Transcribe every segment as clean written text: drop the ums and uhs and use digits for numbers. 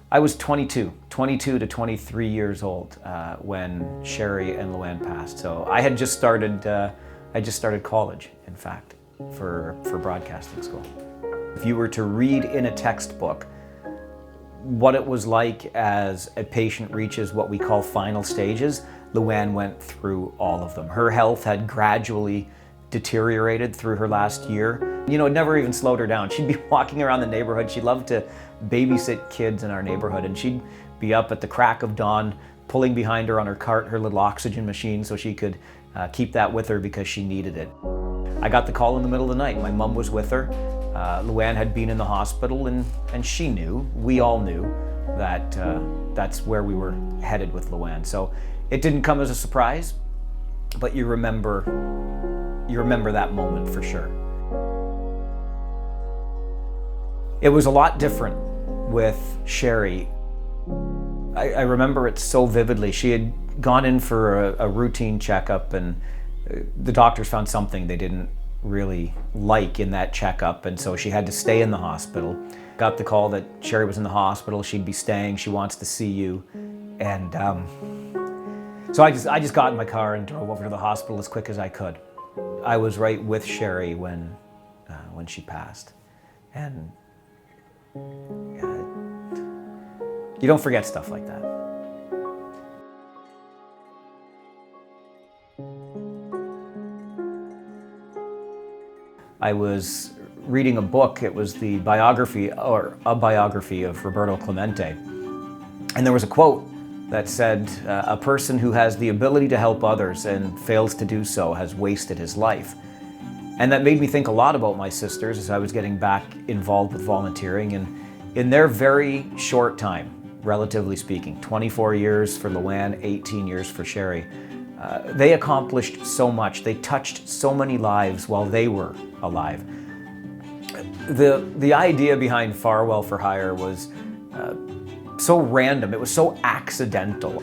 I was 22 to 23 years old when Sherry and Luann passed. So I had just started, college, in fact, for broadcasting school. If you were to read in a textbook what it was like as a patient reaches what we call final stages, Luann went through all of them. Her health had gradually deteriorated through her last year. You know, it never even slowed her down. She'd be walking around the neighborhood. She loved to babysit kids in our neighborhood, and she'd be up at the crack of dawn pulling behind her on her cart her little oxygen machine so she could keep that with her because she needed it. I got the call in the middle of the night. My mom was with her. Luann had been in the hospital, and she knew, we all knew, that that's where we were headed with Luann. So it didn't come as a surprise, but you remember that moment for sure. It was a lot different with Sherry. I remember it so vividly. She had gone in for a routine checkup, and the doctors found something they didn't really like in that checkup, and so she had to stay in the hospital. Got the call that Sherry was in the hospital, she'd be staying, she wants to see you. And so I just got in my car and drove over to the hospital as quick as I could. I was right with Sherry when she passed. And you don't forget stuff like that. I was reading a book. It was a biography of Roberto Clemente. And there was a quote that said, a person who has the ability to help others and fails to do so has wasted his life. And that made me think a lot about my sisters as I was getting back involved with volunteering. And in their very short time, relatively speaking, 24 years for Luann, 18 years for Sherry, they accomplished so much. They touched so many lives while they were alive. The idea behind Farwell4Hire was so random. It was so accidental.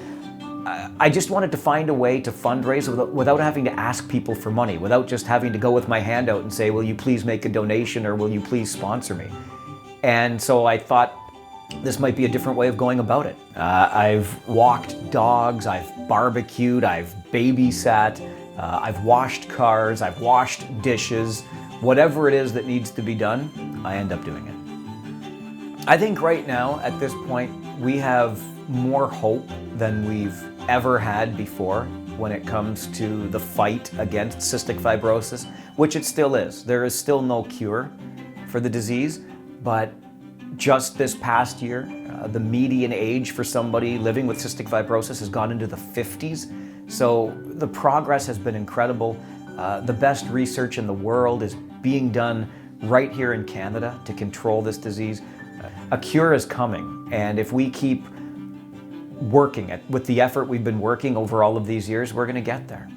I just wanted to find a way to fundraise without having to ask people for money, without just having to go with my hand out and say, will you please make a donation, or will you please sponsor me? And so I thought this might be a different way of going about it. I've walked dogs, I've barbecued, I've babysat, I've washed cars, I've washed dishes. Whatever it is that needs to be done, I end up doing it. I think right now, at this point, we have more hope than we've ever had before when it comes to the fight against cystic fibrosis, which it still is. There is still no cure for the disease, but just this past year, the median age for somebody living with cystic fibrosis has gone into the 50s. So the progress has been incredible. The best research in the world is being done right here in Canada to control this disease. A cure is coming, and if we keep working with the effort we've been working over all of these years, we're going to get there.